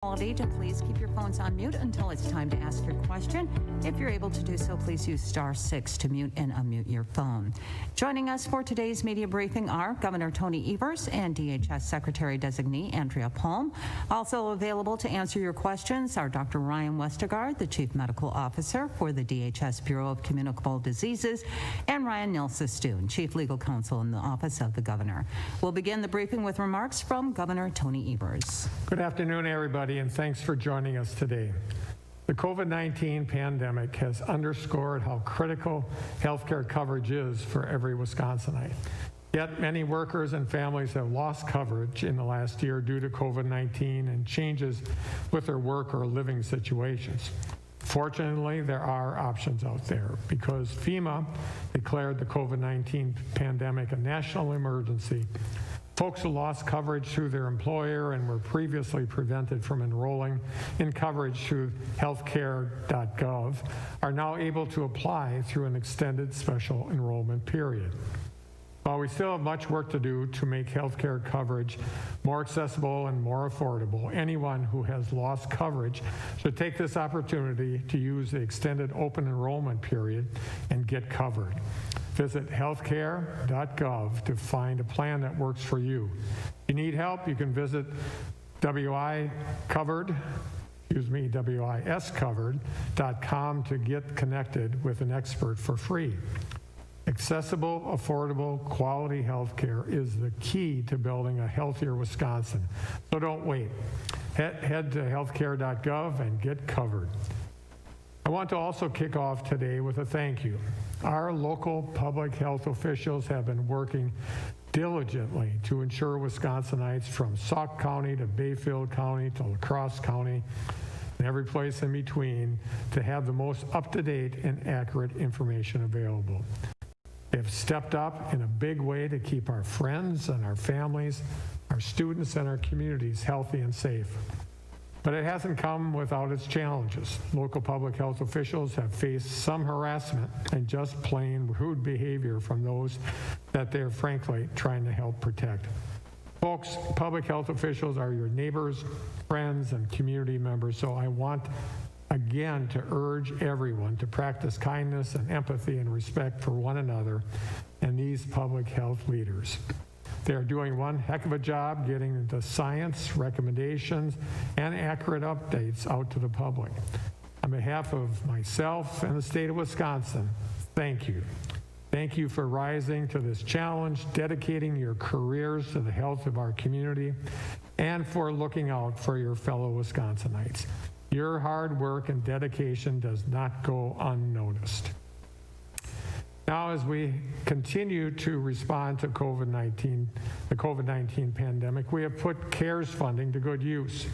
To please keep your phones on mute until it's time to ask your question. If you're able to do so, please use *6 to mute and unmute your phone. Joining us for today's media briefing are Governor Tony Evers and DHS Secretary-Designee Andrea Palm. Also available to answer your questions are Dr. Ryan Westergaard, the Chief Medical Officer for the DHS Bureau of Communicable Diseases, and Ryan Nilsestoon, Chief Legal Counsel in the Office of the Governor. We'll begin the briefing with remarks from Governor Tony Evers. Good afternoon, everybody, and thanks for joining us today. The COVID-19 pandemic has underscored how critical healthcare coverage is for every Wisconsinite. Yet many workers and families have lost coverage in the last year due to COVID-19 and changes with their work or living situations. Fortunately, there are options out there because FEMA declared the COVID-19 pandemic a national emergency. Folks who lost coverage through their employer and were previously prevented from enrolling in coverage through healthcare.gov are now able to apply through an extended special enrollment period. While we still have much work to do to make healthcare coverage more accessible and more affordable, anyone who has lost coverage should take this opportunity to use the extended open enrollment period and get covered. Visit healthcare.gov to find a plan that works for you. If you need help, you can visit wiscovered.com to get connected with an expert for free. Accessible, affordable, quality health care is the key to building a healthier Wisconsin. So don't wait. Head to healthcare.gov and get covered. I want to also kick off today with a thank you. Our local public health officials have been working diligently to ensure Wisconsinites from Sauk County to Bayfield County to La Crosse County and every place in between to have the most up-to-date and accurate information available. They've stepped up in a big way to keep our friends and our families, our students and our communities healthy and safe. But it hasn't come without its challenges. Local public health officials have faced some harassment and just plain rude behavior from those that they're frankly trying to help protect. Folks, public health officials are your neighbors, friends, and community members, so I want again to urge everyone to practice kindness and empathy and respect for one another and these public health leaders. They're doing one heck of a job getting the science, recommendations, and accurate updates out to the public. On behalf of myself and the state of Wisconsin, thank you. Thank you for rising to this challenge, dedicating your careers to the health of our community, and for looking out for your fellow Wisconsinites. Your hard work and dedication does not go unnoticed. Now, as we continue to respond to the COVID-19 pandemic, we have put CARES funding to good use.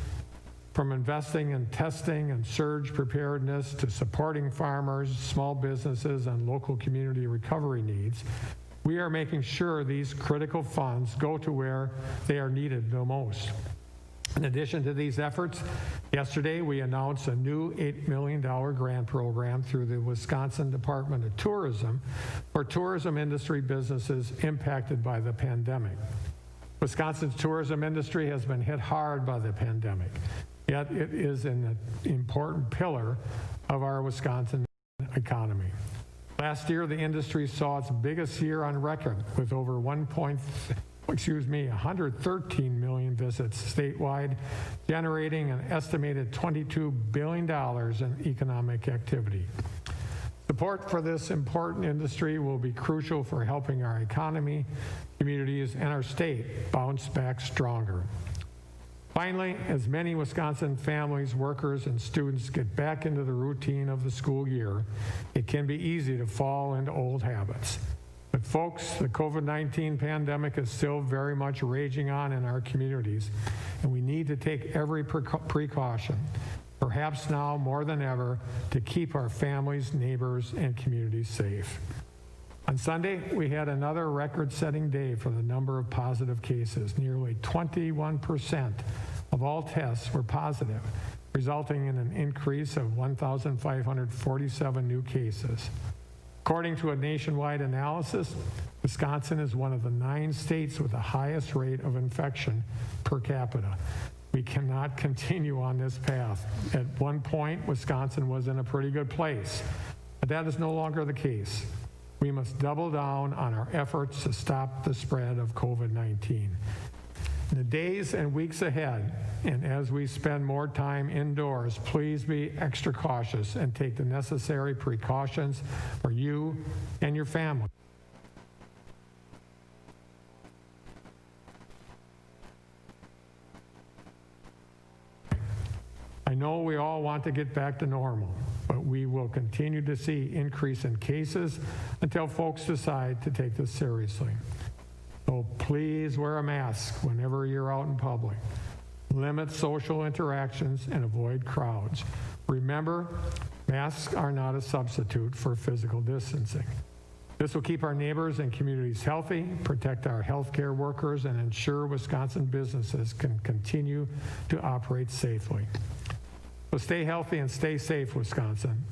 From investing in testing and surge preparedness to supporting farmers, small businesses, and local community recovery needs, we are making sure these critical funds go to where they are needed the most. In addition to these efforts, yesterday we announced a new $8 million grant program through the Wisconsin Department of Tourism for tourism industry businesses impacted by the pandemic. Wisconsin's tourism industry has been hit hard by the pandemic, yet it is an important pillar of our Wisconsin economy. Last year, the industry saw its biggest year on record with over 113 million visits statewide, generating an estimated $22 billion in economic activity. Support for this important industry will be crucial for helping our economy, communities, and our state bounce back stronger. Finally, as many Wisconsin families, workers, and students get back into the routine of the school year, it can be easy to fall into old habits. But folks, the COVID-19 pandemic is still very much raging on in our communities, and we need to take every precaution, perhaps now more than ever, to keep our families, neighbors, and communities safe. On Sunday, we had another record-setting day for the number of positive cases. Nearly 21% of all tests were positive, resulting in an increase of 1,547 new cases. According to a nationwide analysis, Wisconsin is one of the 9 states with the highest rate of infection per capita. We cannot continue on this path. At one point, Wisconsin was in a pretty good place, but that is no longer the case. We must double down on our efforts to stop the spread of COVID-19. In the days and weeks ahead, and as we spend more time indoors, please be extra cautious and take the necessary precautions for you and your family. I know we all want to get back to normal, but we will continue to see increase in cases until folks decide to take this seriously. So please wear a mask whenever you're out in public. Limit social interactions and avoid crowds. Remember, masks are not a substitute for physical distancing. This will keep our neighbors and communities healthy, protect our healthcare workers, and ensure Wisconsin businesses can continue to operate safely. So stay healthy and stay safe, Wisconsin.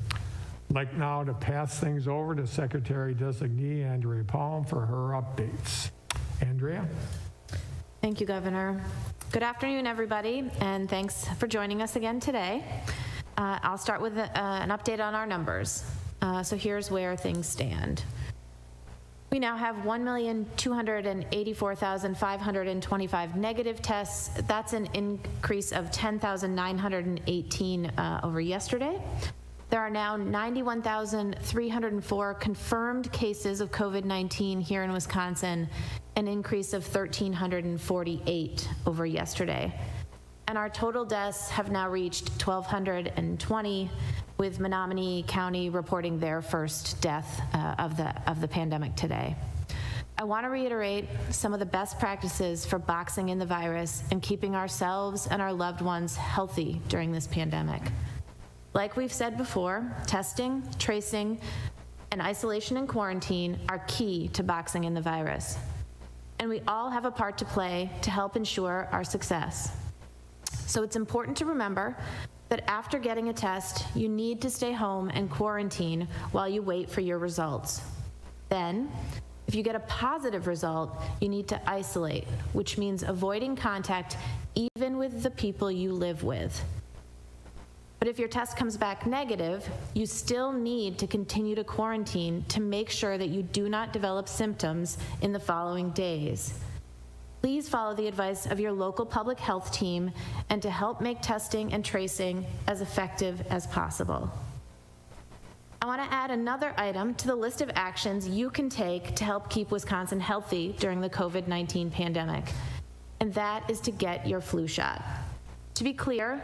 I'd like now to pass things over to Secretary-Designee Andrea Palm for her updates. Andrea? Thank you, Governor. Good afternoon, everybody, and thanks for joining us again today. I'll start with an update on our numbers. So here's where things stand. We now have 1,284,525 negative tests. That's an increase of 10,918 over yesterday. There are now 91,304 confirmed cases of COVID-19 here in Wisconsin, an increase of 1,348 over yesterday. And our total deaths have now reached 1,220, with Menominee County reporting their first death of the pandemic today. I want to reiterate some of the best practices for boxing in the virus and keeping ourselves and our loved ones healthy during this pandemic. Like we've said before, testing, tracing, and isolation and quarantine are key to boxing in the virus. And we all have a part to play to help ensure our success. So it's important to remember that after getting a test, you need to stay home and quarantine while you wait for your results. Then, if you get a positive result, you need to isolate, which means avoiding contact even with the people you live with. But if your test comes back negative, you still need to continue to quarantine to make sure that you do not develop symptoms in the following days. Please follow the advice of your local public health team and to help make testing and tracing as effective as possible. I want to add another item to the list of actions you can take to help keep Wisconsin healthy during the COVID-19 pandemic, and that is to get your flu shot. To be clear,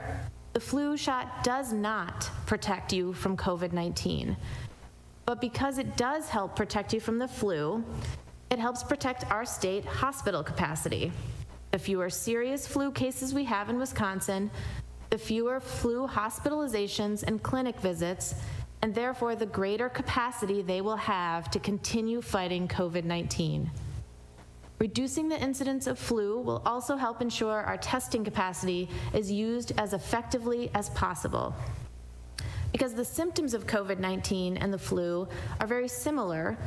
the flu shot does not protect you from COVID-19, but because it does help protect you from the flu, it helps protect our state hospital capacity. The fewer serious flu cases we have in Wisconsin, the fewer flu hospitalizations and clinic visits, and therefore the greater capacity they will have to continue fighting COVID-19. Reducing the incidence of flu will also help ensure our testing capacity is used as effectively as possible. Because the symptoms of COVID-19 and the flu are very similar,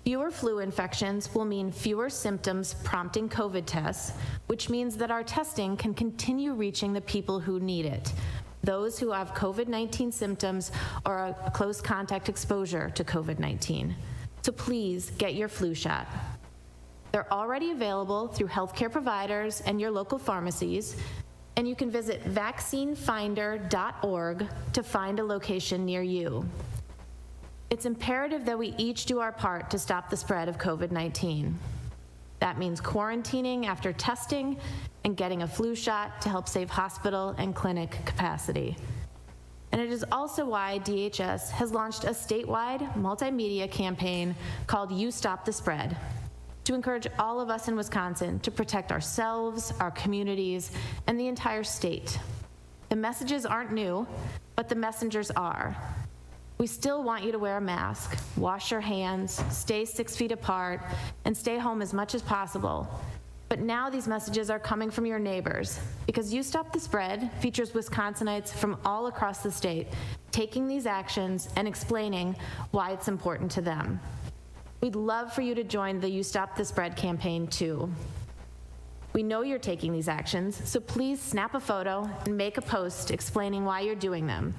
fewer flu infections will mean fewer symptoms prompting COVID tests, which means that our testing can continue reaching the people who need it, those who have COVID-19 symptoms or a close contact exposure to COVID-19. So please get your flu shot. They're already available through healthcare providers and your local pharmacies, and you can visit vaccinefinder.org to find a location near you. It's imperative that we each do our part to stop the spread of COVID-19. That means quarantining after testing and getting a flu shot to help save hospital and clinic capacity. And it is also why DHS has launched a statewide multimedia campaign called You Stop the Spread, to encourage all of us in Wisconsin to protect ourselves, our communities, and the entire state. The messages aren't new, but the messengers are. We still want you to wear a mask, wash your hands, stay 6 feet apart, and stay home as much as possible. But now these messages are coming from your neighbors, because You Stop the Spread features Wisconsinites from all across the state taking these actions and explaining why it's important to them. We'd love for you to join the You Stop the Spread campaign too. We know you're taking these actions, so please snap a photo and make a post explaining why you're doing them.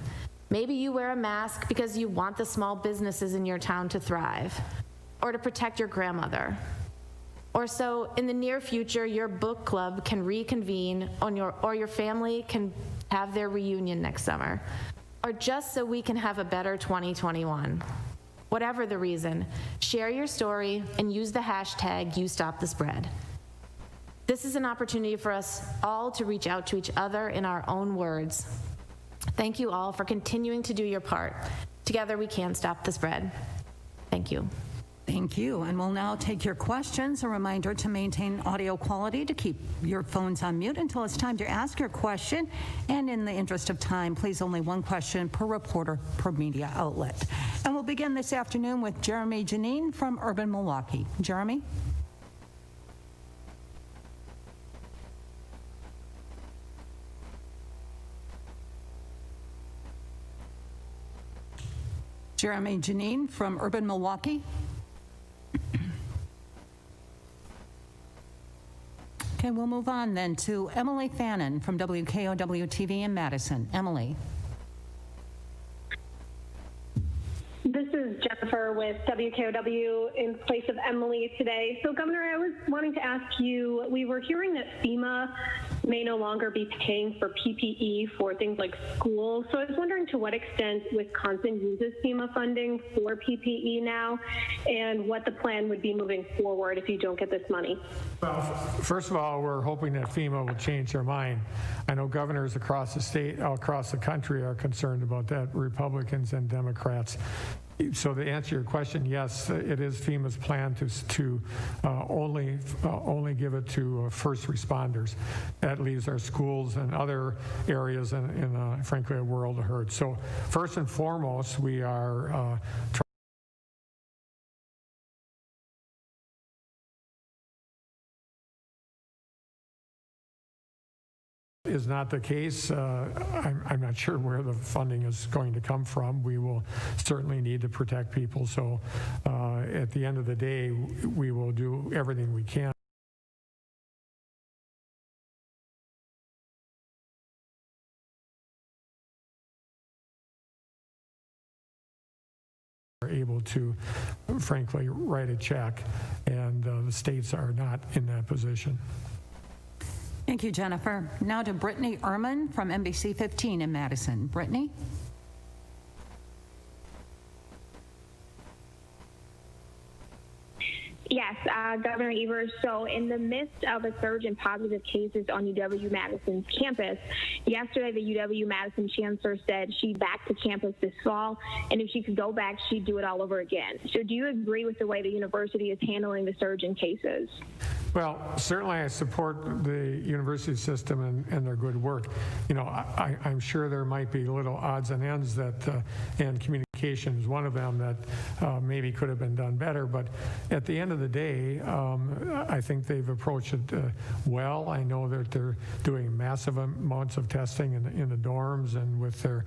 Maybe you wear a mask because you want the small businesses in your town to thrive, or to protect your grandmother. Or so in the near future, your book club can reconvene or your family can have their reunion next summer, or just so we can have a better 2021. Whatever the reason, share your story and use the hashtag #YouStopTheSpread. This is an opportunity for us all to reach out to each other in our own words. Thank you all for continuing to do your part. Together we can stop the spread. Thank you. Thank you. And we'll now take your questions. A reminder to maintain audio quality, to keep your phones on mute until it's time to ask your question. And in the interest of time, please only one question per reporter per media outlet. And we'll begin this afternoon with Jeremy Janine from Urban Milwaukee. Jeremy? Jeremy Janine from Urban Milwaukee. Okay, we'll move on then to Emily Fannin from WKOW TV in Madison. Emily. This is Jennifer with WKOW in place of Emily today. So, Governor, I was wanting to ask you, we were hearing that FEMA may no longer be paying for PPE for things like schools. So I was wondering to what extent Wisconsin uses FEMA funding for PPE now, and what the plan would be moving forward if you don't get this money. Well, first of all, we're hoping that FEMA will change their mind. I know governors across the state, across the country are concerned about that, Republicans and Democrats. So to answer your question, yes, it is FEMA's plan to only give it to first responders. That leaves our schools and other areas in frankly, a world of hurt. So first and foremost, we are is not the case. I'm not sure where the funding is going to come from. We will certainly need to protect people. So at the end of the day, we will do everything we can. Are able to, frankly, write a check, and the states are not in that position. Thank you, Jennifer. Now to Brittany Ehrman from NBC 15 in Madison. Brittany? Yes, Governor Evers, so in the midst of a surge in positive cases on UW-Madison's campus, yesterday the UW-Madison chancellor said she'd back to campus this fall, and if she could go back, she'd do it all over again. So do you agree with the way the university is handling the surge in cases? Well, certainly I support the university system and their good work. You know, I'm sure there might be little odds and ends that, and communication is one of them that maybe could have been done better. But at the end of the day, I think they've approached it well. I know that they're doing massive amounts of testing in the dorms and with their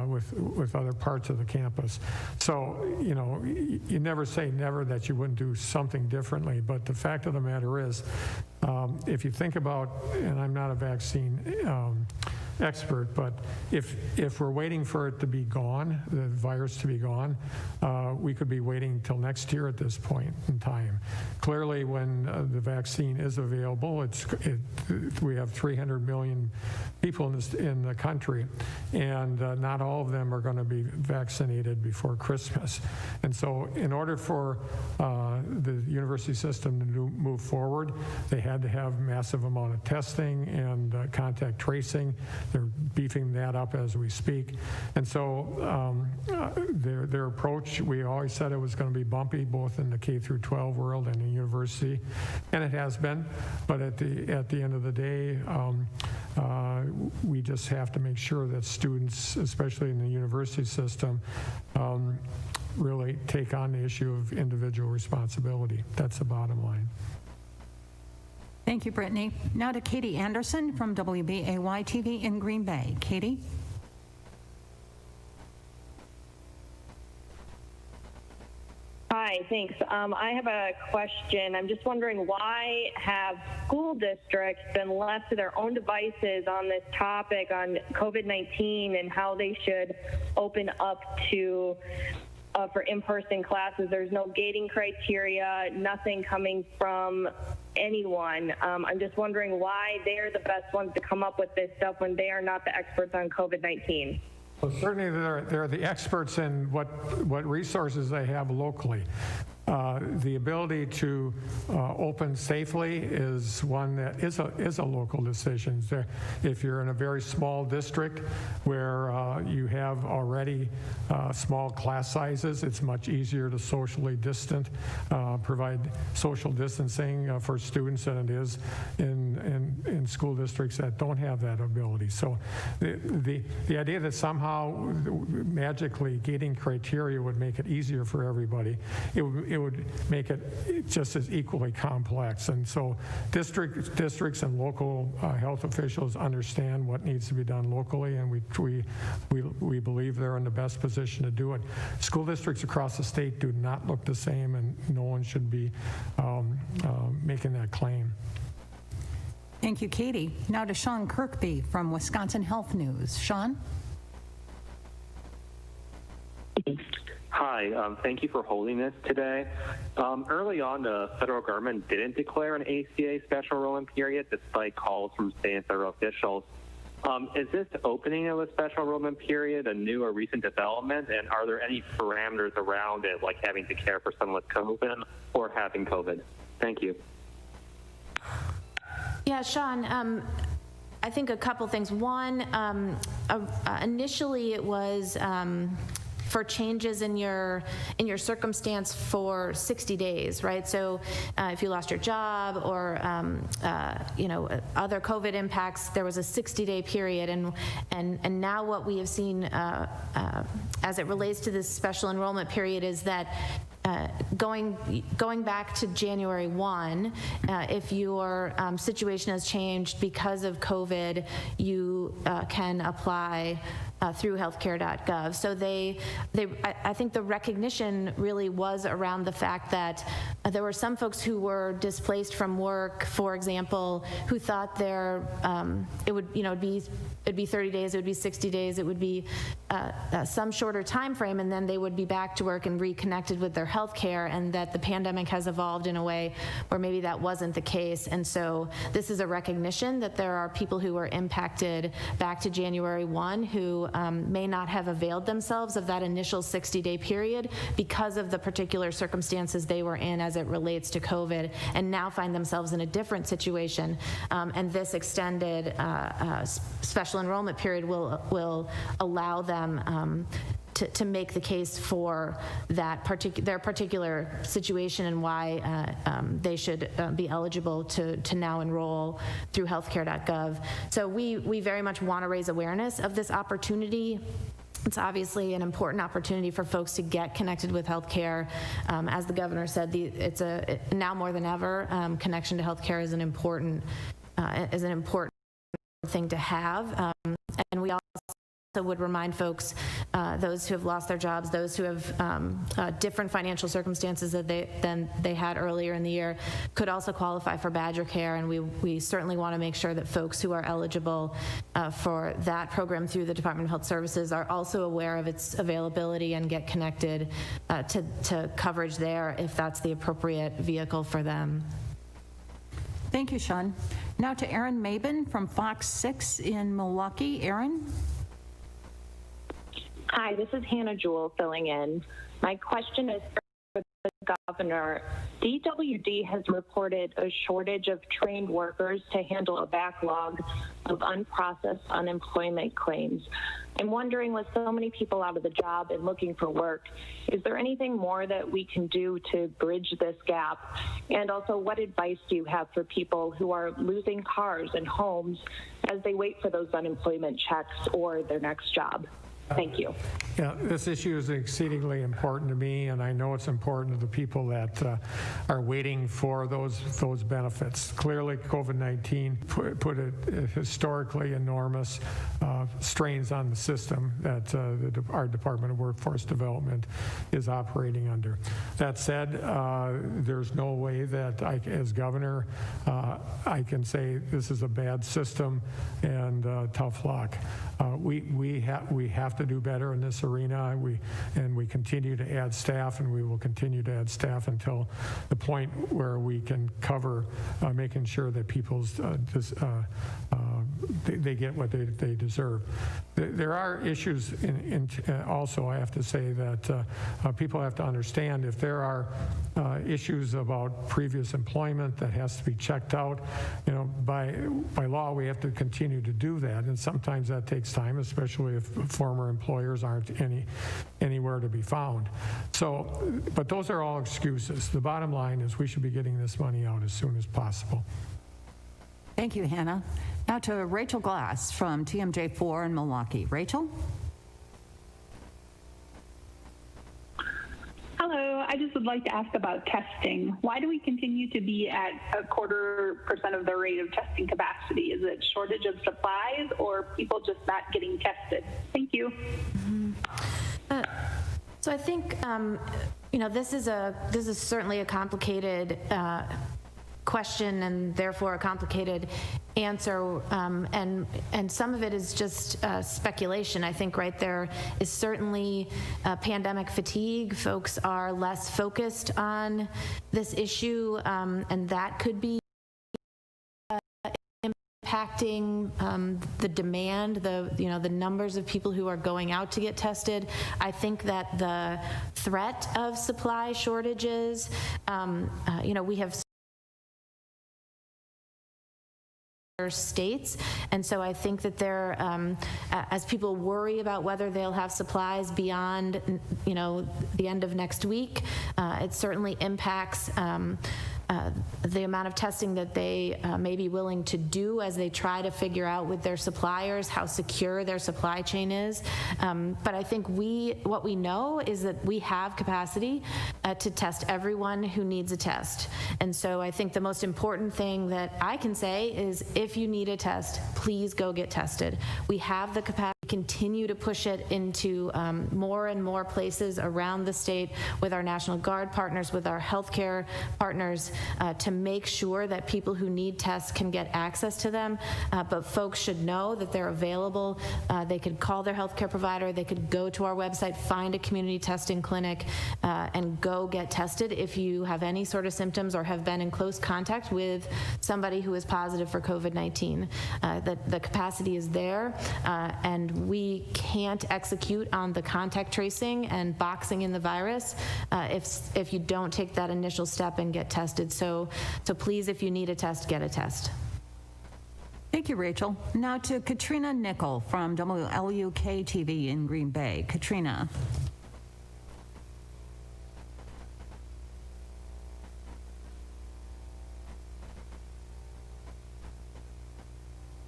with other parts of the campus. So, you know, you never say never that you wouldn't do something differently. But the fact of the matter is, if you think about, and I'm not a vaccine expert, but if we're waiting for it to be gone, the virus to be gone, we could be waiting till next year at this point in time. Clearly, when the vaccine is available, we have 300 million people in the country, and not all of them are going to be vaccinated before Christmas. And so in order for the university system to move forward, they had to have massive amount of testing and contact tracing. They're beefing that up as we speak. And so their approach, we always said it was going to be bumpy, both in the K through 12 world and the university, and it has been. But at the end of the day, we just have to make sure that students, especially in the university system, really take on the issue of individual responsibility. That's the bottom line. Thank you, Brittany. Now to Katie Anderson from WBAY TV in Green Bay. Katie? Hi, thanks. I have a question. I'm just wondering, why have school districts been left to their own devices on this topic on COVID-19 and how they should open up to for in-person classes? There's no gating criteria, nothing coming from anyone. I'm just wondering why they're the best ones to come up with this stuff when they are not the experts on COVID-19. Well, certainly they're the experts in what resources they have locally. The ability to open safely is one that is a local decision. If you're in a very small district where you have already small class sizes, it's much easier to socially provide social distancing for students than it is in school districts that don't have that ability. So the idea that somehow magically gating criteria would make it easier for everybody, it would make it just as equally complex. And so districts and local health officials understand what needs to be done locally, and we believe they're in the best position to do it. School districts across the state do not look the same, and no one should be making that claim. Thank you, Katie. Now to Sean Kirkby from Wisconsin Health News. Sean? Hi, thank you for holding this today. Early on, the federal government didn't declare an ACA special enrollment period despite calls from state and federal officials. Is this opening of a special enrollment period a new or recent development, and are there any parameters around it, like having to care for someone with COVID or having COVID? Thank you. Yeah, Sean, I think a couple things. One, initially it was for changes in your circumstance for 60 days, right? So if you lost your job or other COVID impacts, there was a 60-day period, and now what we have seen as it relates to this special enrollment period is that going back to January 1, if your situation has changed because of COVID, you can apply through healthcare.gov. So I think the recognition really was around the fact that there were some folks who were displaced from work, for example, who thought it'd be 30 days, it would be 60 days, it would be some shorter time frame, and then they would be back to work and reconnected with their health care, and that the pandemic has evolved in a way where maybe that wasn't the case. And so this is a recognition that there are people who were impacted back to January 1 who may not have availed themselves of that initial 60-day period because of the particular circumstances they were in as it relates to COVID, and now find themselves in a different situation. And this extended special enrollment period will allow them to make the case for that their particular situation and why they should be eligible to now enroll through healthcare.gov. So we very much want to raise awareness of this opportunity. It's obviously an important opportunity for folks to get connected with healthcare. As the governor said, now more than ever, connection to healthcare is an important thing to have. And we also would remind folks, those who have lost their jobs, those who have different financial circumstances than they had earlier in the year, could also qualify for Badger Care, and we certainly want to make sure that folks who are eligible for that program through the Department of Health Services are also aware of its availability and get connected to coverage there if that's the appropriate vehicle for them. Thank you, Sean. Now to Erin Mabin from Fox 6 in Milwaukee. Erin? Hi, this is Hannah Jewell filling in. My question is for the governor. DWD has reported a shortage of trained workers to handle a backlog of unprocessed unemployment claims. I'm wondering, with so many people out of the job and looking for work, is there anything more that we can do to bridge this gap? And also, what advice do you have for people who are losing cars and homes as they wait for those unemployment checks or their next job? Thank you. Yeah, this issue is exceedingly important to me, and I know it's important to the people that are waiting for those benefits. Clearly, COVID-19 put a historically enormous strains on the system that our Department of Workforce Development is operating under. That said, there's no way that as governor, I can say this is a bad system and tough luck. We have to do better in this arena. We continue to add staff, and we will continue to add staff until the point where we can cover making sure that people's they get what they deserve. There are issues also, I have to say, that people have to understand. If there are issues about previous employment that has to be checked out, by law we have to continue to do that, and sometimes that takes time, especially if former employers aren't anywhere to be found. So, but those are all excuses. The bottom line is we should be getting this money out as soon as possible. Thank you, Hannah. Now to Rachel Glass from TMJ4 in Milwaukee. Rachel? Hello, I just would like to ask about testing. Why do we continue to be at 0.25% of the rate of testing capacity? Is it shortage of supplies or people just not getting tested? Thank you. So I think, this is certainly a complicated question and therefore a complicated answer, and some of it is just speculation. I think there is certainly pandemic fatigue. Folks are less focused on this issue, and that could be impacting the demand, the numbers of people who are going out to get tested. I think that the threat of supply shortages, we have states, and so I think that there, as people worry about whether they'll have supplies beyond, the end of next week, it certainly impacts the amount of testing that they may be willing to do as they try to figure out with their suppliers how secure their supply chain is. But I think what we know is that we have capacity to test everyone who needs a test. And so I think the most important thing that I can say is if you need a test, please go get tested. We have the capacity to continue to push it into more and more places around the state with our National Guard partners, with our healthcare partners, to make sure that people who need tests can get access to them. But folks should know that they're available. They could call their healthcare provider. They could go to our website, find a community testing clinic, and go get tested if you have any sort of symptoms or have been in close contact with somebody who is positive for COVID-19. The capacity is there, and we can't execute on the contact tracing and boxing in the virus if you don't take that initial step and get tested. So please, if you need a test, get a test. Thank you, Rachel. Now to Katrina Nickel from WLUK TV in Green Bay. Katrina.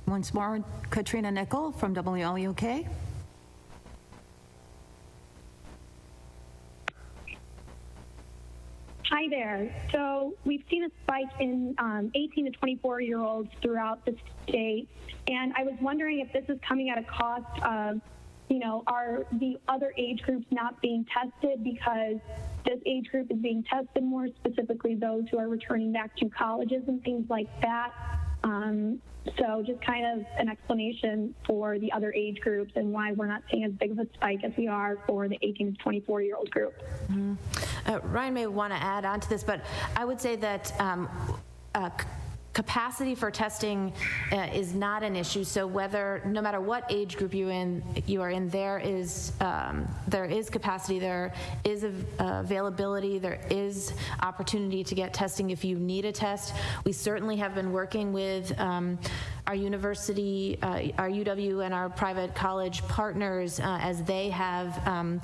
Once more, Katrina Nickel from WLUK. Hi there. So we've seen a spike in 18 to 24-year-olds throughout the state, and I was wondering if this is coming at a cost of, are the other age groups not being tested because this age group is being tested more, specifically those who are returning back to colleges and things like that. So just kind of an explanation for the other age groups and why we're not seeing as big of a spike as we are for the 18 to 24-year-old group. Mm-hmm. Ryan may want to add on to this, but I would say that capacity for testing is not an issue. So no matter what age group you are in, there is capacity, there is availability, there is opportunity to get testing if you need a test. We certainly have been working with our university, our UW and our private college partners as they have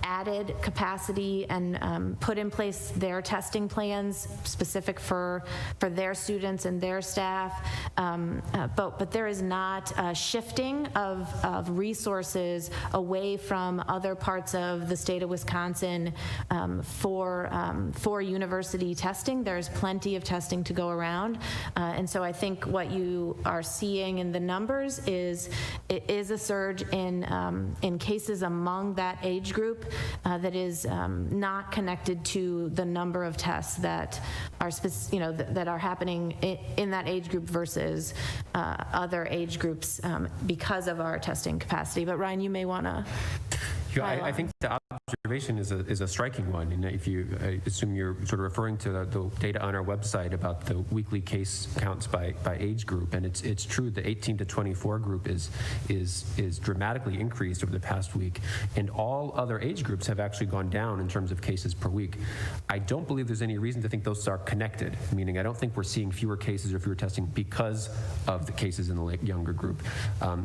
added capacity and put in place their testing plans specific for their students and their staff. But there is not a shifting of resources away from other parts of the state of Wisconsin for university testing. There's plenty of testing to go around. And so I think what you are seeing in the numbers is a surge in cases among that age group that is not connected to the number of tests that are that are happening in that age group versus other age groups because of our testing capacity. But Ryan, you may want to. Yeah, I think the observation is a striking one, and if you assume you're sort of referring to the data on our website about the weekly case counts by age group, and it's true the 18 to 24 group is dramatically increased over the past week, and all other age groups have actually gone down in terms of cases per week. I don't believe there's any reason to think those are connected, meaning I don't think we're seeing fewer cases or fewer testing because of the cases in the younger group.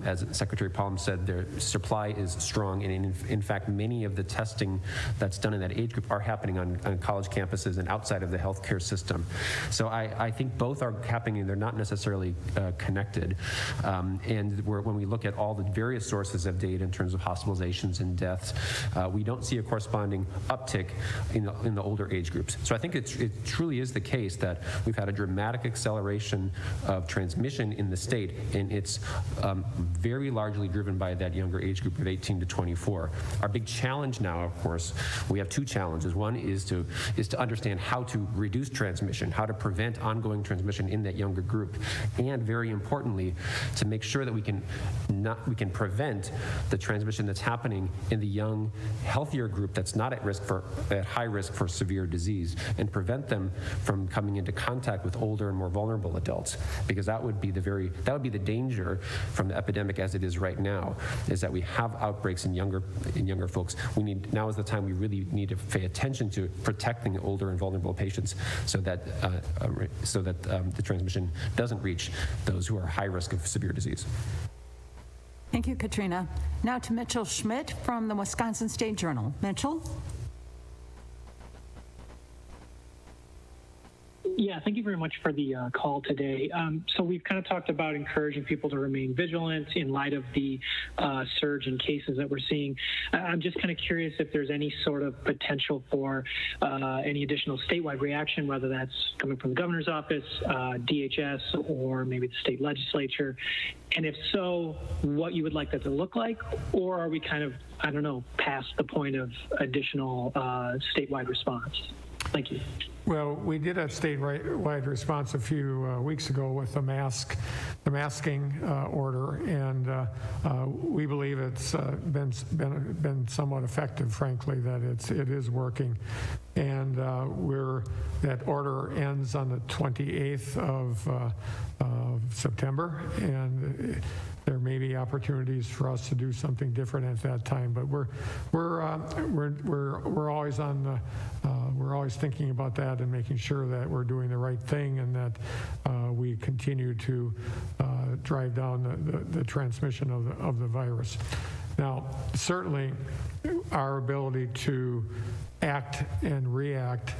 As Secretary Palm said, their supply is strong, and in fact, many of the testing that's done in that age group are happening on college campuses and outside of the healthcare system. So I think both are happening. They're not necessarily connected. And when we look at all the various sources of data in terms of hospitalizations and deaths, we don't see a corresponding uptick in the older age groups. So I think it truly is the case that we've had a dramatic acceleration of transmission in the state, and it's very largely driven by that younger age group of 18 to 24. Our big challenge now, of course, we have two challenges. One is to understand how to reduce transmission, how to prevent ongoing transmission in that younger group, and very importantly, to make sure that we can prevent the transmission that's happening in the young, healthier group that's not at high risk for severe disease, and prevent them from coming into contact with older and more vulnerable adults, because that would be the danger from the epidemic as it is right now, is that we have outbreaks in younger folks. Now is the time we really need to pay attention to protecting older and vulnerable patients so that the transmission doesn't reach those who are high risk of severe disease. Thank you, Katrina. Now to Mitchell Schmidt from the Wisconsin State Journal. Mitchell? Yeah, thank you very much for the call today. So we've kind of talked about encouraging people to remain vigilant in light of the surge in cases that we're seeing. I'm just kind of curious if there's any sort of potential for any additional statewide reaction, whether that's coming from the governor's office, DHS, or maybe the state legislature. And if so, what you would like that to look like, or are we kind of, I don't know, past the point of additional statewide response? Thank you. Well, we did a statewide response a few weeks ago with the masking order, and we believe it's been somewhat effective, frankly, that it is working. And that order ends on the 28th of September, and there may be opportunities for us to do something different at that time. But we're always we're always thinking about that and making sure that we're doing the right thing, and that we continue to drive down the transmission of the virus. Now, certainly, our ability to act and react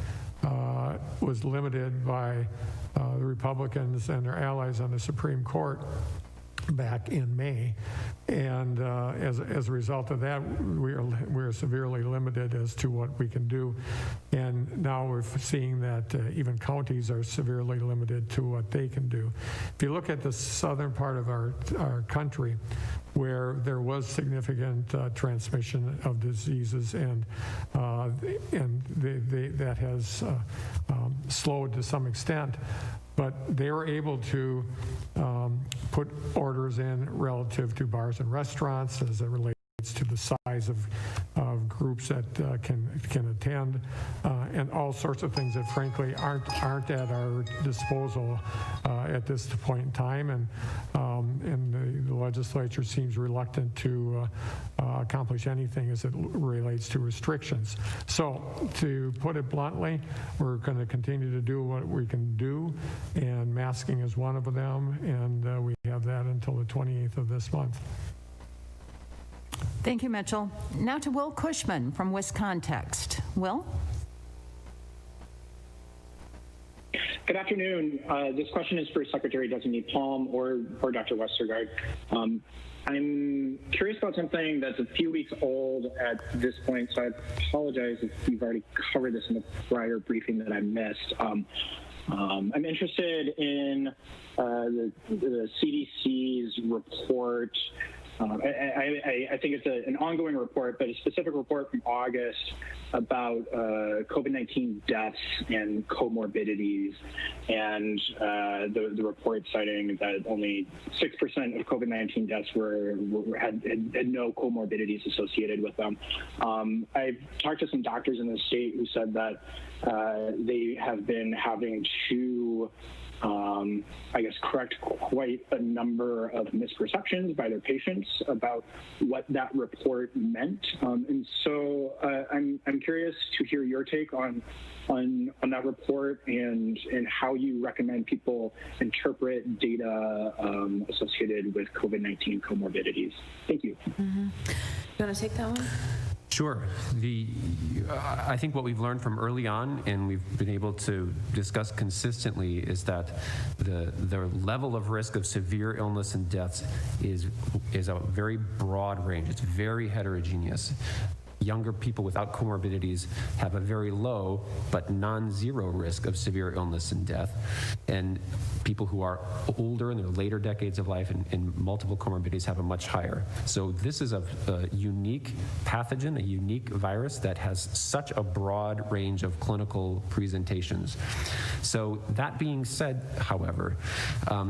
was limited by the Republicans and their allies on the Supreme Court back in May, and as a result of that, we're severely limited as to what we can do. And now we're seeing that even counties are severely limited to what they can do. If you look at the southern part of our country, where there was significant transmission of diseases, and that has slowed to some extent, but they were able to put orders in relative to bars and restaurants as it relates to the size of groups that can attend, and all sorts of things that frankly aren't at our disposal at this point in time, and the legislature seems reluctant to accomplish anything as it relates to restrictions. So to put it bluntly, we're going to continue to do what we can do, and masking is one of them, and we have that until the 28th of this month. Thank you, Mitchell. Now to Will Cushman from WisContext. Will? Good afternoon. This question is for Secretary Designee Palm or Dr. Westergaard. I'm curious about something that's a few weeks old at this point, so I apologize if you've already covered this in the prior briefing that I missed. I'm interested in the CDC's report. I think it's an ongoing report, but a specific report from August about COVID-19 deaths and comorbidities, and the report citing that only 6% of COVID-19 deaths had no comorbidities associated with them. I've talked to some doctors in the state who said that they have been having to correct quite a number of misperceptions by their patients about what that report meant. And so I'm curious to hear your take on that report and how you recommend people interpret data associated with COVID-19 comorbidities. Thank you. Mm-hmm. You want to take that one? Sure. I think what we've learned from early on, and we've been able to discuss consistently, is that the level of risk of severe illness and deaths is a very broad range. It's very heterogeneous. Younger people without comorbidities have a very low but non-zero risk of severe illness and death. And people who are older in their later decades of life and multiple comorbidities have a much higher. So this is a unique pathogen, a unique virus that has such a broad range of clinical presentations. So that being said, however,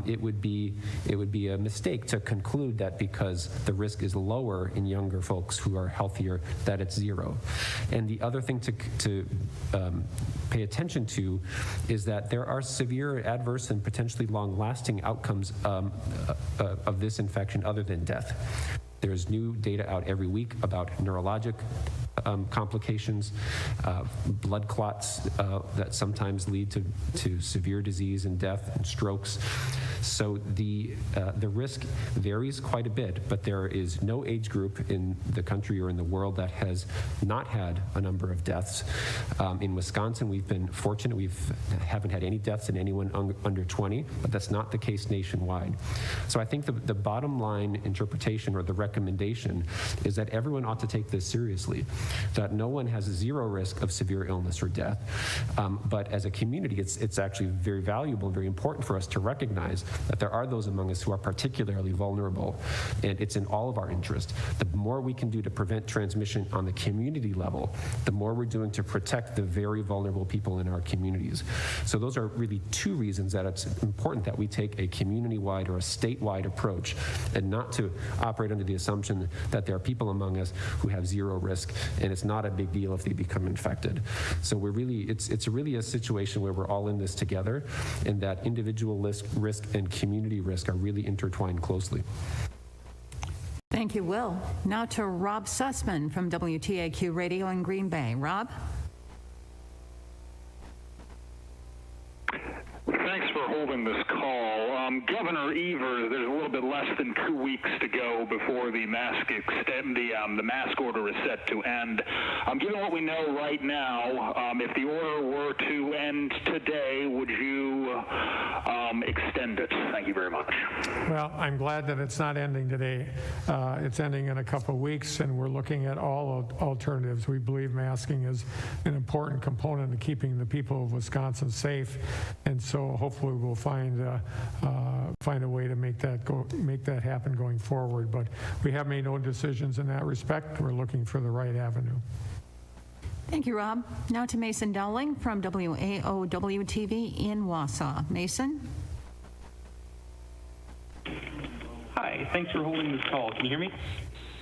it would be a mistake to conclude that because the risk is lower in younger folks who are healthier, that it's zero. And the other thing to pay attention to is that there are severe adverse and potentially long-lasting outcomes of this infection other than death. There's new data out every week about neurologic complications, blood clots that sometimes lead to severe disease and death and strokes. So the risk varies quite a bit, but there is no age group in the country or in the world that has not had a number of deaths. In Wisconsin, we've been fortunate. We haven't had any deaths in anyone under 20, but that's not the case nationwide. So I think the bottom line interpretation or the recommendation is that everyone ought to take this seriously, that no one has zero risk of severe illness or death. But as a community, it's actually very valuable and very important for us to recognize that there are those among us who are particularly vulnerable, and it's in all of our interest. The more we can do to prevent transmission on the community level, the more we're doing to protect the very vulnerable people in our communities. So those are really two reasons that it's important that we take a community-wide or a statewide approach and not to operate under the assumption that there are people among us who have zero risk, and it's not a big deal if they become infected. So it's really a situation where we're all in this together, and that individual risk and community risk are really intertwined closely. Thank you, Will. Now to Rob Sussman from WTAQ Radio in Green Bay. Rob? Thanks for holding this call. Governor Evers, there's a little bit less than 2 weeks to go before the mask order is set to end. Given what we know right now, if the order were to end today, would you extend it? Thank you very much. Well, I'm glad that it's not ending today. It's ending in a couple of weeks, and we're looking at all alternatives. We believe masking is an important component in keeping the people of Wisconsin safe, and so hopefully we'll find a way to make that happen going forward. But we have made no decisions in that respect. We're looking for the right avenue. Thank you, Rob. Now to Mason Dowling from WAOW-TV in Wausau. Mason? Hi, thanks for holding this call. Can you hear me?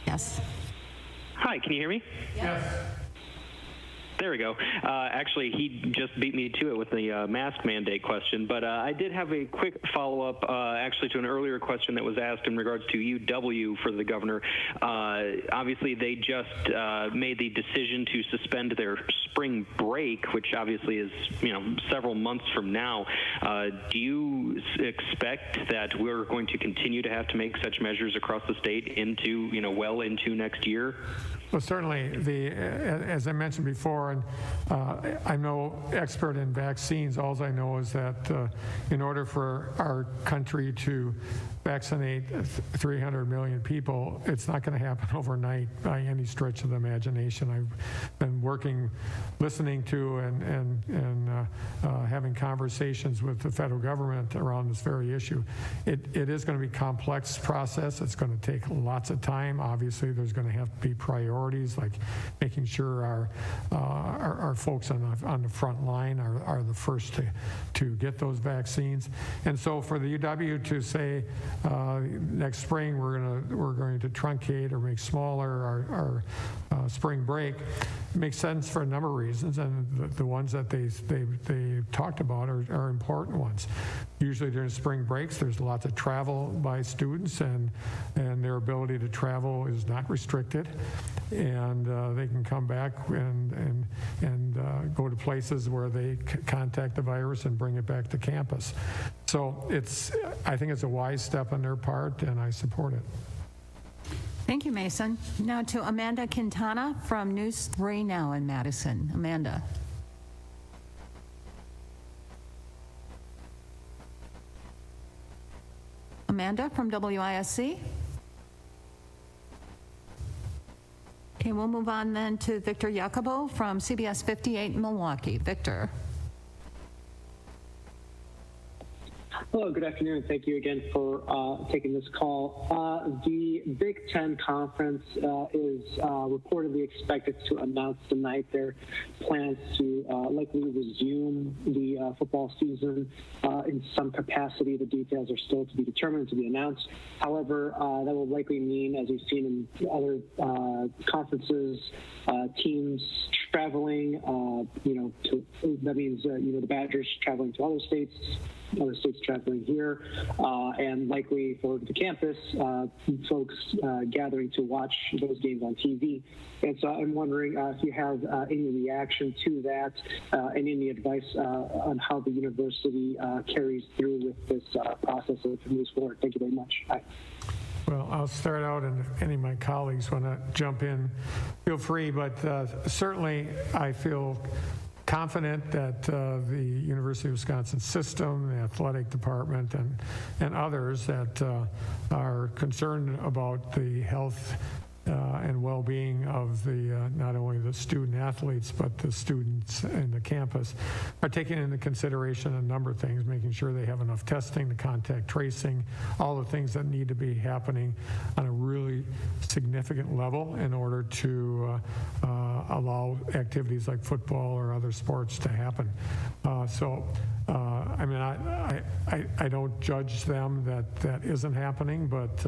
Yes. Hi, can you hear me? Yes. There we go. Actually, he just beat me to it with the mask mandate question, but I did have a quick follow-up actually to an earlier question that was asked in regards to UW for the governor. Obviously, they just made the decision to suspend their spring break, which obviously is, several months from now. Do you expect that we're going to continue to have to make such measures across the state into, well into next year? Well, certainly, as I mentioned before, and I'm no expert in vaccines. All I know is that in order for our country to vaccinate 300 million people, it's not going to happen overnight by any stretch of the imagination. I've been working, listening to, and having conversations with the federal government around this very issue. It is going to be a complex process. It's going to take lots of time. Obviously, there's going to have to be priorities, like making sure our folks on the front line are the first to get those vaccines. And so for the UW to say next spring we're going to truncate or make smaller our spring break, makes sense for a number of reasons, and the ones that they talked about are important ones. Usually during spring breaks, there's lots of travel by students, and their ability to travel is not restricted, and they can come back and go to places where they contact the virus and bring it back to campus. So I think it's a wise step on their part, and I support it. Thank you, Mason. Now to Amanda Quintana from News 3 Now in Madison. Amanda. Amanda from WISC. Okay, we'll move on then to Victor Jacobo from CBS 58 Milwaukee. Victor. Hello, good afternoon. Thank you again for taking this call. The Big Ten Conference is reportedly expected to announce tonight their plans to likely resume the football season in some capacity. The details are still to be determined, to be announced. However, that will likely mean, as we've seen in other conferences, teams traveling, that means, the Badgers traveling to other states traveling here, and likely for the campus, folks gathering to watch those games on TV. And so I'm wondering if you have any reaction to that and any advice on how the university carries through with this process as it moves forward. Thank you very much. Bye. Well, I'll start out, and if any of my colleagues want to jump in, feel free. But certainly I feel confident that the University of Wisconsin system, the athletic department, and others that are concerned about the health and well-being of the not only the student athletes but the students in the campus are taking into consideration a number of things, making sure they have enough testing, the contact tracing, all the things that need to be happening on a really significant level in order to allow activities like football or other sports to happen. I don't judge them that isn't happening, but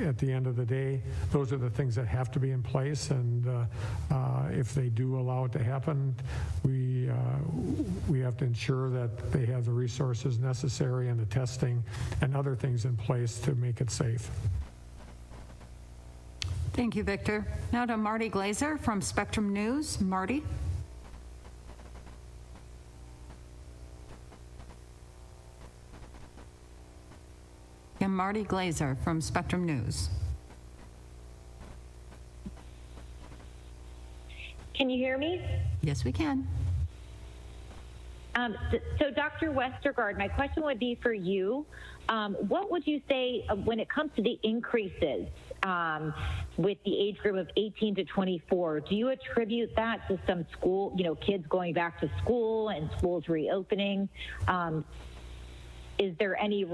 at the end of the day, those are the things that have to be in place, and if they do allow it to happen, we have to ensure that they have the resources necessary and the testing and other things in place to make it safe. Thank you, Victor. Now to Marty Glazer from Spectrum News. Marty. And Marty Glazer from Spectrum News. Can you hear me? Yes, we can. So Dr. Westergaard, my question would be for you. What would you say when it comes to the increases with the age group of 18 to 24? Do you attribute that to some school, kids going back to school and schools reopening? Is there any,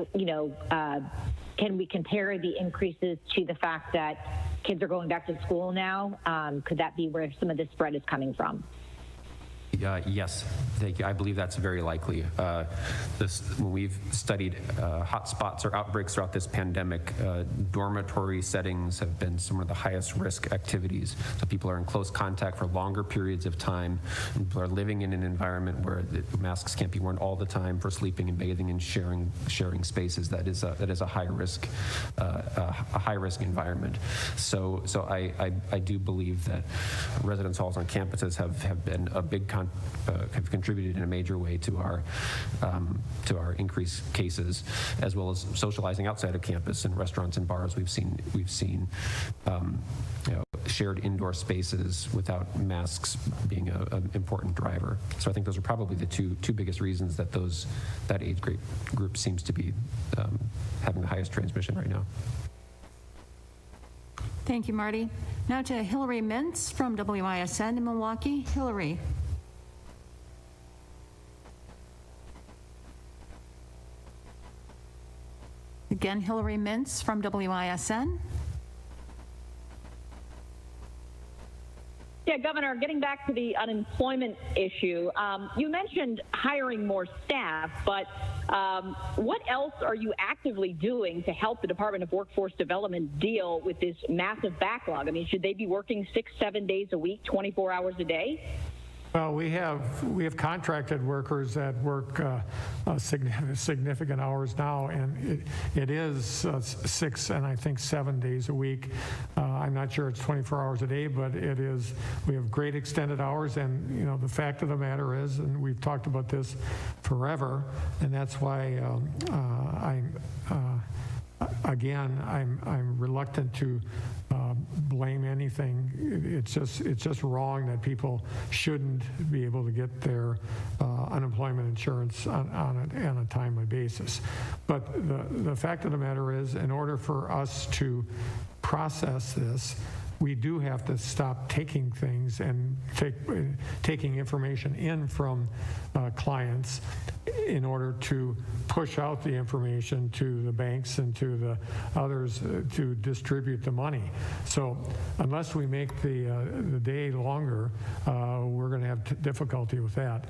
can we compare the increases to the fact that kids are going back to school now? Could that be where some of the spread is coming from? Yes, thank you. I believe that's very likely. When we've studied hotspots or outbreaks throughout this pandemic, dormitory settings have been some of the highest risk activities. So people are in close contact for longer periods of time. People are living in an environment where the masks can't be worn all the time for sleeping and bathing and sharing spaces. That is a high risk environment. So I do believe that residence halls on campuses have been a big have contributed in a major way to our increased cases, as well as socializing outside of campus in restaurants and bars. We've seen shared indoor spaces without masks being an important driver. So I think those are probably the two biggest reasons that that age group seems to be having the highest transmission right now. Thank you, Marty. Now to Hillary Mintz from WISN in Milwaukee. Hillary. Again, Hillary Mintz from WISN. Yeah, Governor, getting back to the unemployment issue, you mentioned hiring more staff, but what else are you actively doing to help the Department of Workforce Development deal with this massive backlog? I mean, should they be working 6-7 days a week, 24 hours a day? Well, we have contracted workers that work significant hours now, and it is 6 and I think 7 days a week. I'm not sure it's 24 hours a day, but it is. We have great extended hours, and the fact of the matter is, and we've talked about this forever, and that's why I'm reluctant to blame anything. It's just wrong that people shouldn't be able to get their unemployment insurance on a timely basis. But the fact of the matter is, in order for us to process this, we do have to stop taking things and taking information in from clients in order to push out the information to the banks and to the others to distribute the money. So unless we make the day longer, we're going to have difficulty with that,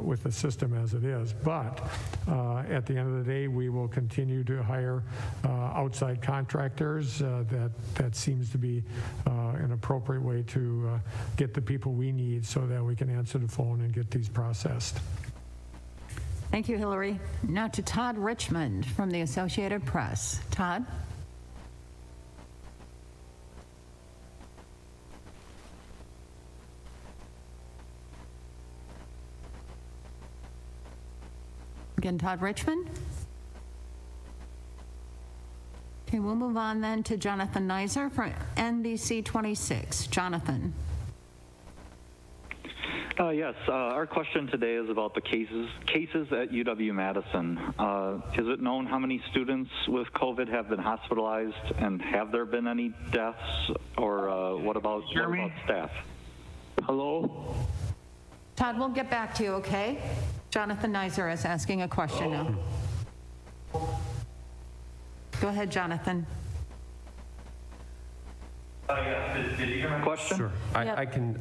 with the system as it is. But at the end of the day, we will continue to hire outside contractors. That seems to be an appropriate way to get the people we need so that we can answer the phone and get these processed. Thank you, Hillary. Now to Todd Richmond from the Associated Press. Todd? Again, Todd Richmond. Okay, we'll move on then to Jonathan Neiser from NBC 26. Jonathan. Yes, our question today is about the cases at UW-Madison. Is it known how many students with COVID have been hospitalized, and have there been any deaths, or what about staff? Hello? Todd, we'll get back to you, okay? Jonathan Neiser is asking a question now. Go ahead, Jonathan. Did you hear my question? Sure, I can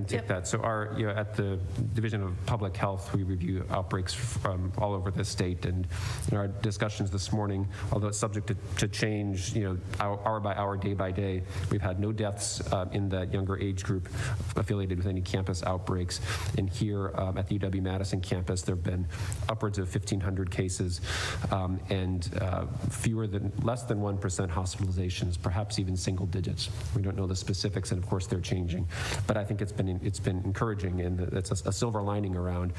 take that. So at the Division of Public Health, we review outbreaks from all over the state, and in our discussions this morning, although it's subject to change, hour by hour, day by day, we've had no deaths in the younger age group affiliated with any campus outbreaks. And here at the UW-Madison campus, there have been upwards of 1,500 cases, and less than 1% hospitalizations, perhaps even single digits. We don't know the specifics, and of course they're changing. But I think it's been encouraging, and it's a silver lining around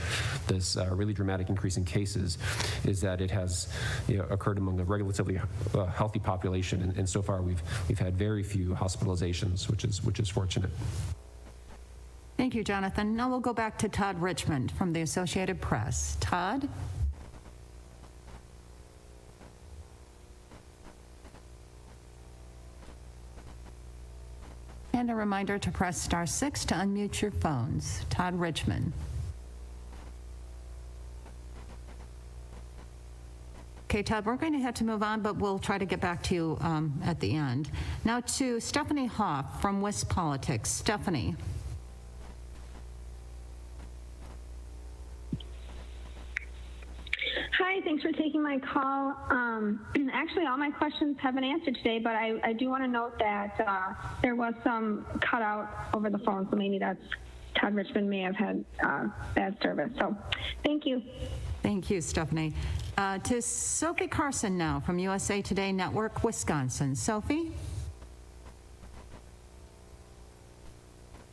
this really dramatic increase in cases, is that it has occurred among a relatively healthy population, and so far we've had very few hospitalizations, which is fortunate. Thank you, Jonathan. Now we'll go back to Todd Richmond from the Associated Press. Todd? And a reminder to press *6 to unmute your phones. Todd Richmond. Okay, Todd, we're going to have to move on, but we'll try to get back to you at the end. Now to Stephanie Hoff from West Politics. Stephanie. Hi, thanks for taking my call. Actually, all my questions have been answered today, but I do want to note that there was some cutout over the phone, so maybe that's Todd Richmond may have had bad service. So thank you. Thank you, Stephanie. To Sophie Carson now from USA Today Network, Wisconsin. Sophie?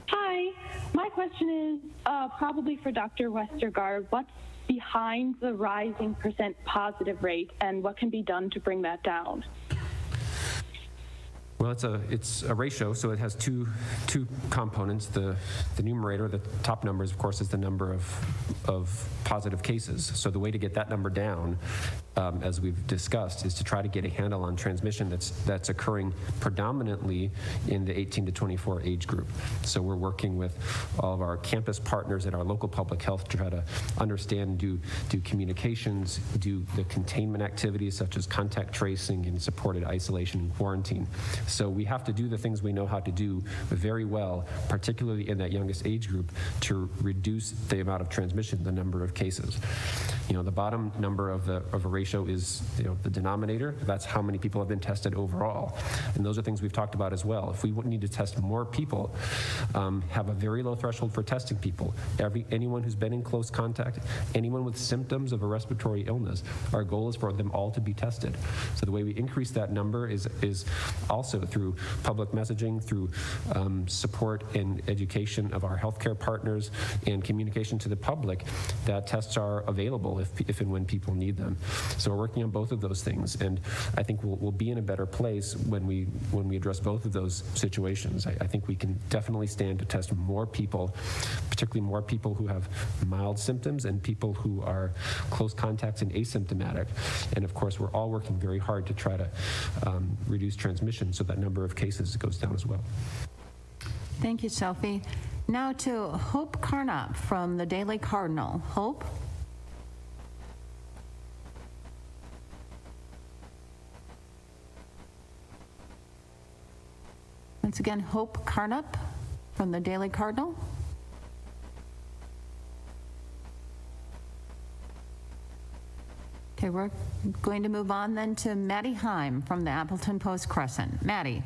Hi, my question is probably for Dr. Westergaard. What's behind the rising percent positive rate, and what can be done to bring that down? Well, it's a ratio, so it has two components. The numerator, the top numbers, of course, is the number of positive cases. So the way to get that number down, as we've discussed, is to try to get a handle on transmission that's occurring predominantly in the 18 to 24 age group. So we're working with all of our campus partners at our local public health to try to understand, do communications, do the containment activities such as contact tracing and supported isolation and quarantine. So we have to do the things we know how to do very well, particularly in that youngest age group, to reduce the amount of transmission, the number of cases. The bottom number of a ratio is the denominator. That's how many people have been tested overall. And those are things we've talked about as well. If we need to test more people, have a very low threshold for testing people. Anyone who's been in close contact, anyone with symptoms of a respiratory illness, our goal is for them all to be tested. So the way we increase that number is also through public messaging, through support and education of our healthcare partners, and communication to the public that tests are available if and when people need them. So we're working on both of those things, and I think we'll be in a better place when we address both of those situations. I think we can definitely stand to test more people, particularly more people who have mild symptoms and people who are close contacts and asymptomatic. And of course, we're all working very hard to try to reduce transmission so that number of cases goes down as well. Thank you, Sophie. Now to Hope Carnop from the Daily Cardinal. Hope? Once again, Hope Carnop from the Daily Cardinal. Okay, we're going to move on then to Maddie Heim from the Appleton Post-Crescent. Maddie.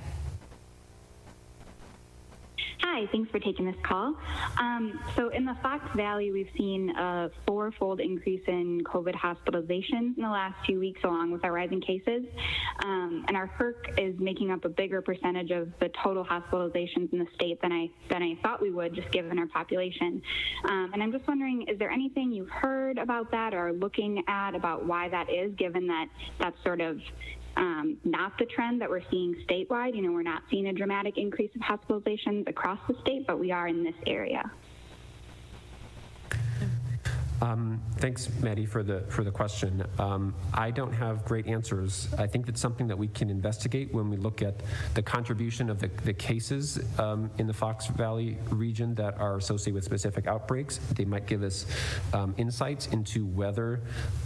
Hi, thanks for taking this call. So in the Fox Valley, we've seen a four-fold increase in COVID hospitalizations in the last 2 weeks, along with our rising cases. And our HERC is making up a bigger percentage of the total hospitalizations in the state than I thought we would, just given our population. And I'm just wondering, is there anything you've heard about that or looking at about why that is, given that that's sort of not the trend that we're seeing statewide? We're not seeing a dramatic increase of hospitalizations across the state, but we are in this area. Thanks, Maddie, for the question. I don't have great answers. I think that's something that we can investigate when we look at the contribution of the cases in the Fox Valley region that are associated with specific outbreaks. They might give us insights into whether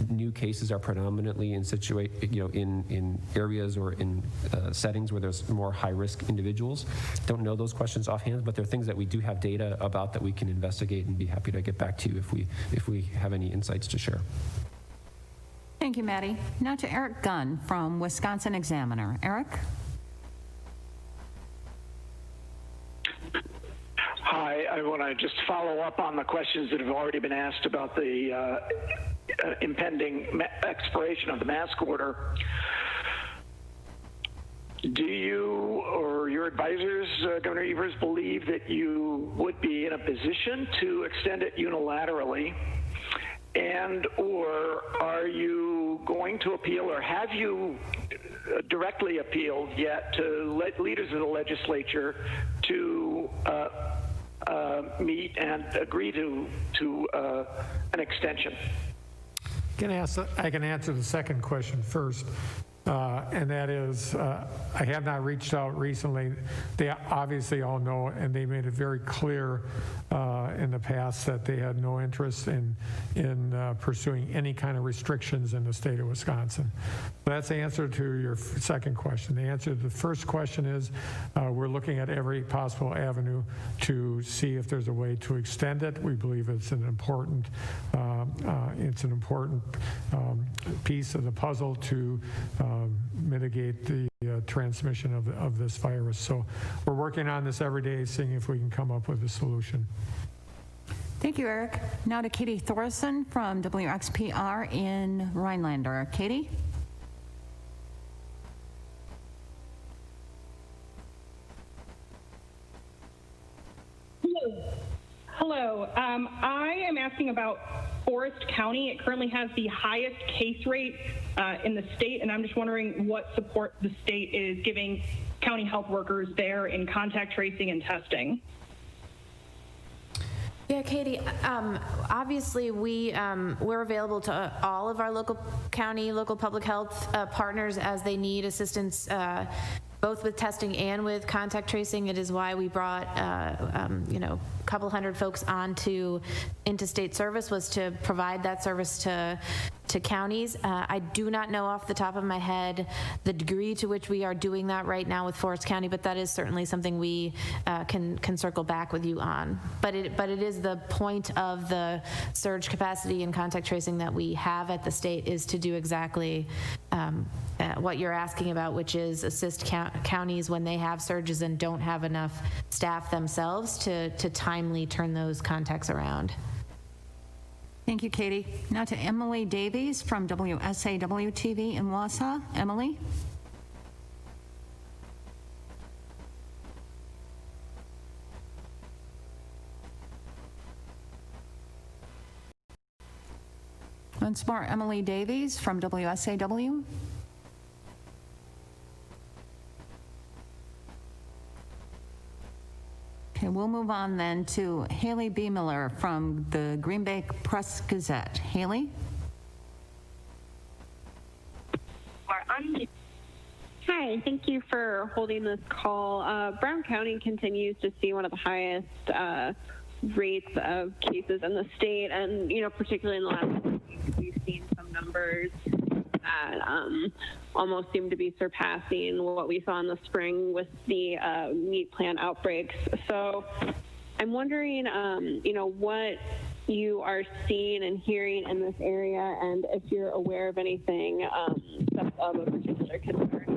new cases are predominantly in areas or in settings where there's more high-risk individuals. Don't know those questions offhand, but they're things that we do have data about that we can investigate and be happy to get back to you if we have any insights to share. Thank you, Maddie. Now to Eric Gunn from Wisconsin Examiner. Eric? Hi, I want to just follow up on the questions that have already been asked about the impending expiration of the mask order. Do you or your advisors, Governor Evers, believe that you would be in a position to extend it unilaterally? And or are you going to appeal, or have you directly appealed yet to leaders of the legislature to meet and agree to an extension? I can answer the second question first. And that is, I have not reached out recently. They obviously all know, and they made it very clear in the past that they had no interest in pursuing any kind of restrictions in the state of Wisconsin. That's the answer to your second question. The answer to the first question is we're looking at every possible avenue to see if there's a way to extend it. We believe it's an important it's an important piece of the puzzle to mitigate the transmission of this virus. So we're working on this every day, seeing if we can come up with a solution. Thank you, Eric. Now to Katie Thorson from WXPR in Rhinelander. Katie? Hello. I am asking about Forest County. It currently has the highest case rate in the state, and I'm just wondering what support the state is giving county health workers there in contact tracing and testing. Yeah, Katie, obviously we're available to all of our local public health partners as they need assistance both with testing and with contact tracing. It is why we brought a couple hundred folks onto interstate service, was to provide that service to counties. I do not know off the top of my head the degree to which we are doing that right now with Forest County, but that is certainly something we can circle back with you on. But it is the point of the surge capacity and contact tracing that we have at the state, is to do exactly what you're asking about, which is assist counties when they have surges and don't have enough staff themselves to timely turn those contacts around. Thank you, Katie. Now to Emily Davies from WSAW TV in Wausau. Emily? Once more, Emily Davies from WSAW. Okay, we'll move on then to Haley B. Miller from the Green Bay Press Gazette. Haley? Hi, thank you for holding this call. Brown County continues to see one of the highest rates of cases in the state, and particularly in the last week, we've seen some numbers that almost seem to be surpassing what we saw in the spring with the meat plant outbreaks. So I'm wondering, what you are seeing and hearing in this area, and if you're aware of anything that's of a particular concern.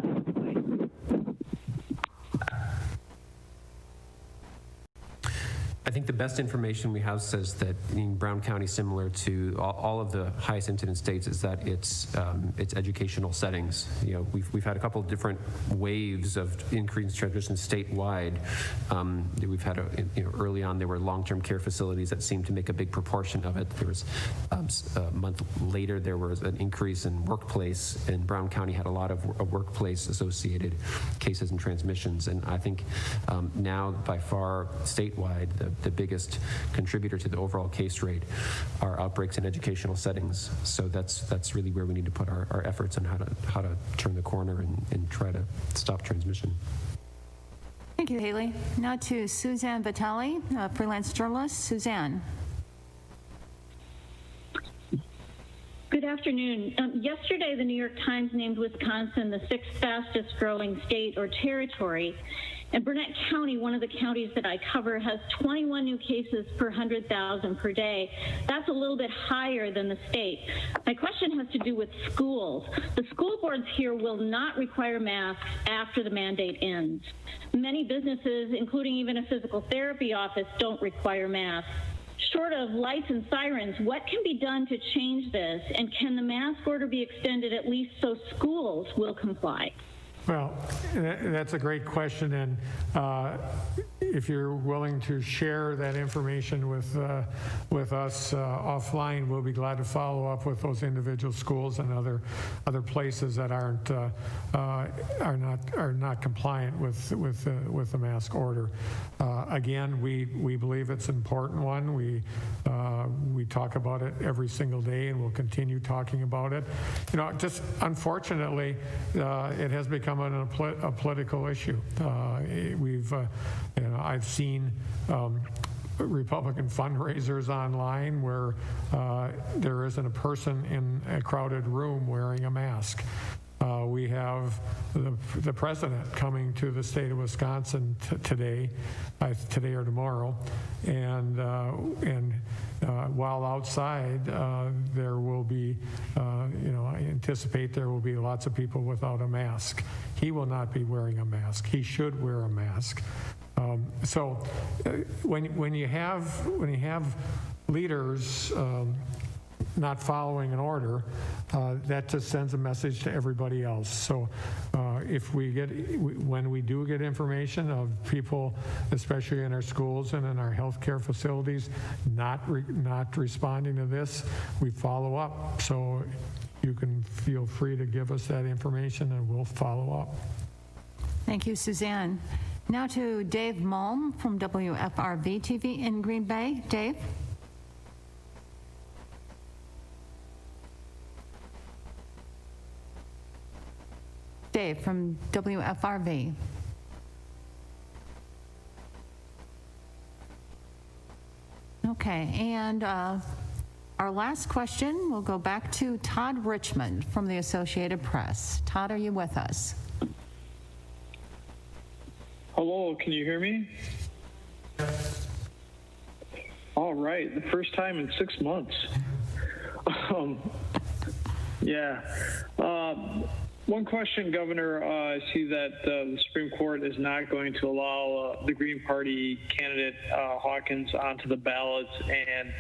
I think the best information we have says that in Brown County, similar to all of the highest incidence states, is that it's educational settings. We've had a couple of different waves of increased transmission statewide. We've had early on there were long-term care facilities that seemed to make a big proportion of it. There was a month later there was an increase in workplace, and Brown County had a lot of workplace associated cases and transmissions. And I think now by far statewide the biggest contributor to the overall case rate are outbreaks in educational settings. So that's really where we need to put our efforts on how to turn the corner and try to stop transmission. Thank you, Haley. Now to Suzanne Vitale, freelance journalist. Suzanne. Good afternoon. Yesterday, the New York Times named Wisconsin the 6th fastest growing state or territory. And Burnett County, one of the counties that I cover, has 21 new cases per 100,000 per day. That's a little bit higher than the state. My question has to do with schools. The school boards here will not require masks after the mandate ends. Many businesses, including even a physical therapy office, don't require masks. Short of lights and sirens, what can be done to change this? And can the mask order be extended at least so schools will comply? Well, that's a great question, and if you're willing to share that information with us offline, we'll be glad to follow up with those individual schools and other places that are not compliant with the mask order. Again, we believe it's an important one. We talk about it every single day, and we'll continue talking about it. Just unfortunately, it has become a political issue. I've seen Republican fundraisers online where there isn't a person in a crowded room wearing a mask. We have the president coming to the state of Wisconsin today or tomorrow, and while outside, there will be, I anticipate there will be lots of people without a mask. He will not be wearing a mask. He should wear a mask. So when you have leaders not following an order, that just sends a message to everybody else. So when we do get information of people, especially in our schools and in our healthcare facilities, not responding to this, we follow up. So you can feel free to give us that information and we'll follow up. Thank you, Suzanne. Now to Dave Malm from WFRV TV in Green Bay. Dave? Dave from WFRV. Okay, and our last question will go back to Todd Richmond from the Associated Press. Todd, are you with us? Hello, can you hear me? All right, the first time in 6 months. One question, Governor. I see that the Supreme Court is not going to allow the Green Party candidate Hawkins onto the ballots, and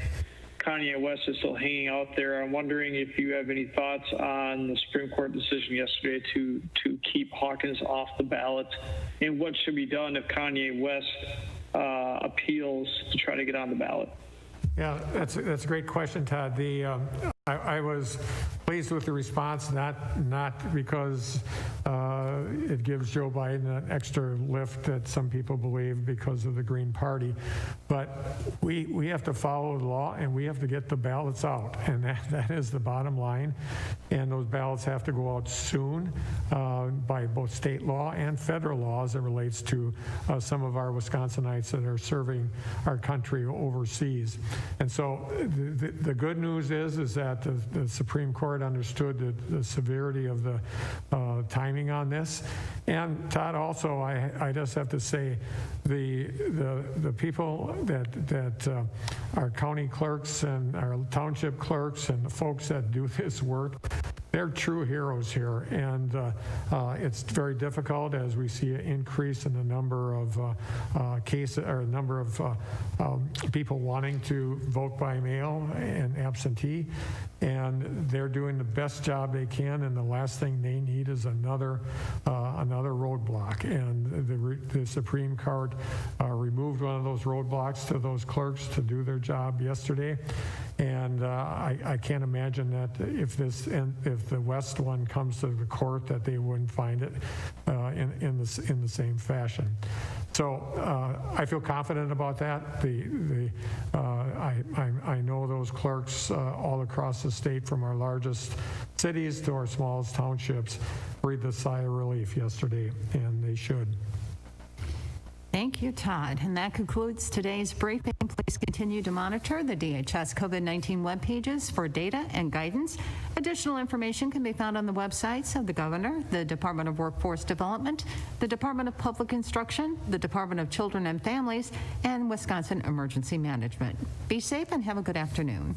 Kanye West is still hanging out there. I'm wondering if you have any thoughts on the Supreme Court decision yesterday to keep Hawkins off the ballot, and what should be done if Kanye West appeals to try to get on the ballot. Yeah, that's a great question, Todd. I was pleased with the response, not because it gives Joe Biden an extra lift that some people believe because of the Green Party, but we have to follow the law and we have to get the ballots out, and that is the bottom line. And those ballots have to go out soon by both state law and federal law as it relates to some of our Wisconsinites that are serving our country overseas. And so the good news is that the Supreme Court understood the severity of the timing on this. And Todd, also, I just have to say, the people that our county clerks and our township clerks and the folks that do this work, they're true heroes here, and it's very difficult as we see an increase in the number of cases or number of people wanting to vote by mail and absentee, and they're doing the best job they can, and the last thing they need is another roadblock. And the Supreme Court removed one of those roadblocks to those clerks to do their job yesterday. And I can't imagine that if the West one comes to the court, that they wouldn't find it in the same fashion. So I feel confident about that. I know those clerks all across the state, from our largest cities to our smallest townships, breathed a sigh of relief yesterday, and they should. Thank you, Todd. And that concludes today's briefing. Please continue to monitor the DHS COVID-19 web pages for data and guidance. Additional information can be found on the websites of the Governor, the Department of Workforce Development, the Department of Public Instruction, the Department of Children and Families, and Wisconsin Emergency Management. Be safe and have a good afternoon.